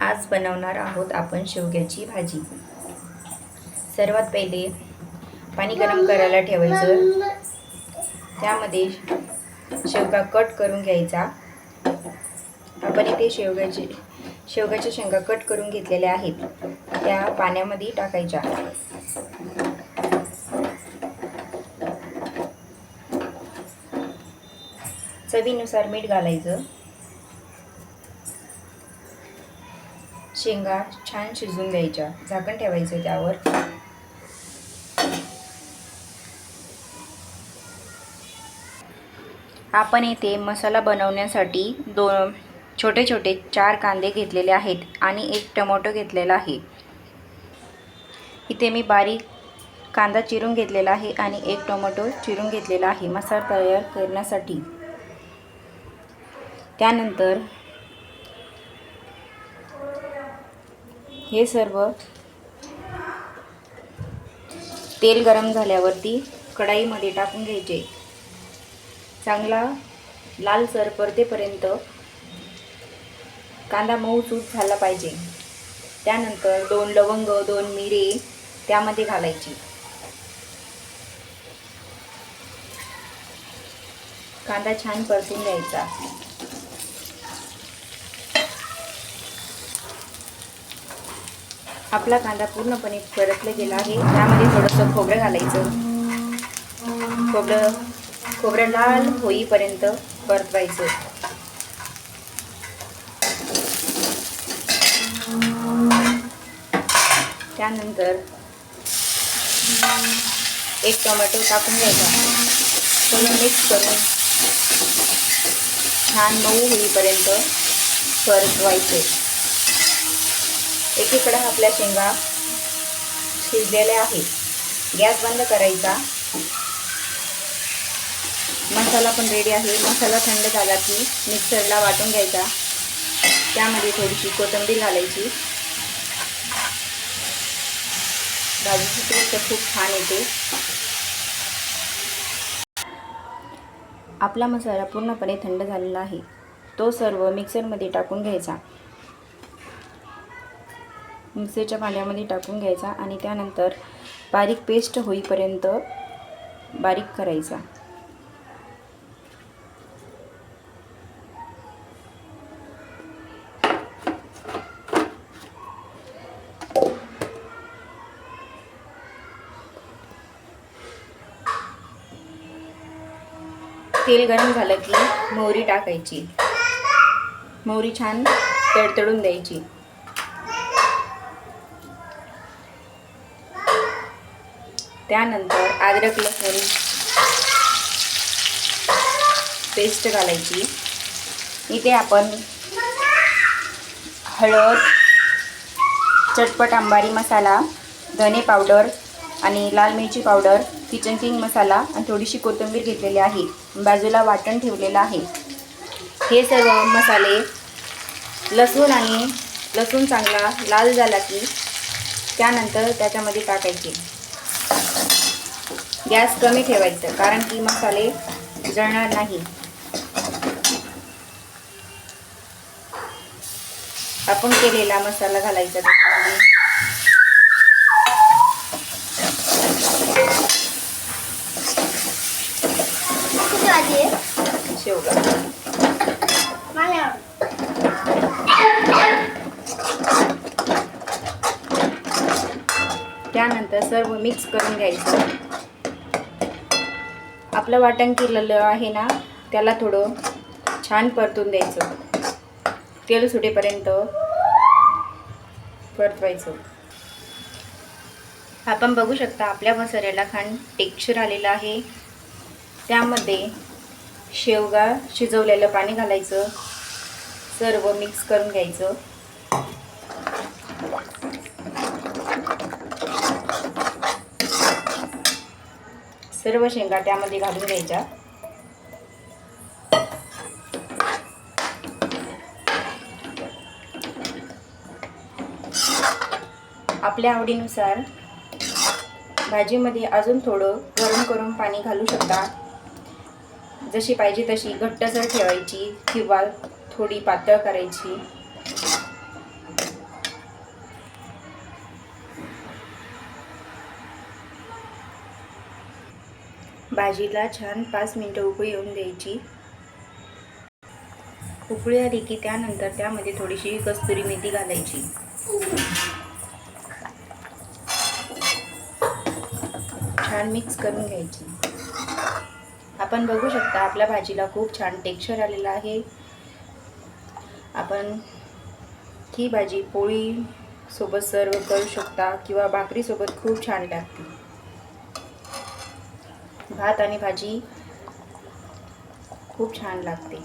आज बनवणार आहोत आपण शेवग्याची भाजी। सर्वात पहिले पाणी गरम करायला ठेवायचं, त्यामध्ये शेवगा कट करून घ्यायचा। आपण इथे शेवगाच्या शेंगा कट करून घेतलेल्या आहेत, त्या पाण्यामध्ये टाकायच्या। चवीनुसार मीठ घालायचं। शेंगा छान शिजून द्यायच्या, झाकण ठेवायचं त्यावर। आपण इथे मसाला बनवण्यासाठी छोटे छोटे 4 कांदे घेतलेले आहेत आणि 1 टोमॅटो घेतलेला आहे। इथे मी बारीक कांदा चिरून घेतलेला आहे आणि 1 टोमॅटो चिरून घेतलेला आहे मसाला तयार करण्यासाठी। त्यानंतर हे सर्व तेल गरम झाल्यावरती कढईमध्ये टाकून घ्यायचे। चांगला लालसर परतेपर्यंत कांदा मऊसूत झाला पाहिजे। त्यानंतर 2 लवंग 2 मिरी त्यामध्ये घालायची। कांदा छान परतून घ्यायचा। आपला कांदा पूर्णपणे परतला गेला आहे। त्यामध्ये थोडंसं खोबरं घालायचं। खोबरं लाल होईपर्यंत परतवायचं। त्यानंतर 1 टोमॅटो टाकून घ्यायचा। सगळं मिक्स करून छान मऊ होईपर्यंत परतवायचं। एकीकडे आपल्या शेंगा शिजलेल्या आहेत। गॅस बंद करायचा। मसाला पण रेडी आहे। मसाला थंड झाला की मिक्सरला वाटून घ्यायचा। त्यामध्ये थोडीशी कोथिंबीर घालायची। भाजीची टेस्ट खूप छान येते। आपला मसाला पूर्णपणे थंड झालेला आहे, तो सर्व मिक्सरमध्ये टाकून घ्यायचा। मिक्सरच्या भांड्यामध्ये टाकून घ्यायचा आणि त्यानंतर बारीक पेस्ट होईपर्यंत बारीक करायचा। तेल गरम झालं की मोहरी टाकायची। मोहरी छान तडतडून द्यायची। त्यानंतर अद्रक लसूण पेस्ट घालायची। इथे आपण हळद, चटपट अंबारी मसाला, धने पावडर आणि लाल मिरची पावडर, किचन किंग मसाला आणि थोडीशी कोथिंबीर घेतलेली आहे। बाजूला वाटण ठेवलेलं आहे। हे सर्व मसाले लसूण चांगला लाल झाला की त्यानंतर त्याच्यामध्ये टाकायचे। गॅस कमी ठेवायचं, कारण की मसाले जळणार नाही। आपण केलेला मसाला घालायचा त्याच्यामध्ये। शेवगा त्यानंतर सर्व मिक्स करून घ्यायचं। आपलं वाटण केलेलं आहे ना, त्याला थोडं छान परतून द्यायचं। तेल सुटेपर्यंत परतवायचं। आपण बघू शकता आपल्या मसाल्याला छान टेक्स्चर आलेलं आहे। त्यामध्ये शेवगा शिजवलेलं पाणी घालायचं। सर्व मिक्स करून घ्यायचं। सर्व शेंगा त्यामध्ये घालून घ्यायच्या। आपल्या आवडीनुसार भाजीमध्ये अजून थोडं गरम करून पाणी घालू शकता। जशी पाहिजे तशी घट्टसर ठेवायची किंवा थोडी पातळ करायची। भाजीला छान 5 मिनिटं उकळी येऊन द्यायची. उकळी आली की त्यानंतर त्यामध्ये थोडीशी कस्तुरी मेथी घालायची. छान मिक्स करून घ्यायची. आपण बघू शकता आपल्या भाजीला खूप छान टेक्स्चर आलेलं आहे. आपण ही भाजी पोळी सोबत सर्व करू शकता किंवा भाकरी सोबत खूप छान लागते. भात आणि भाजी खूप छान लागते.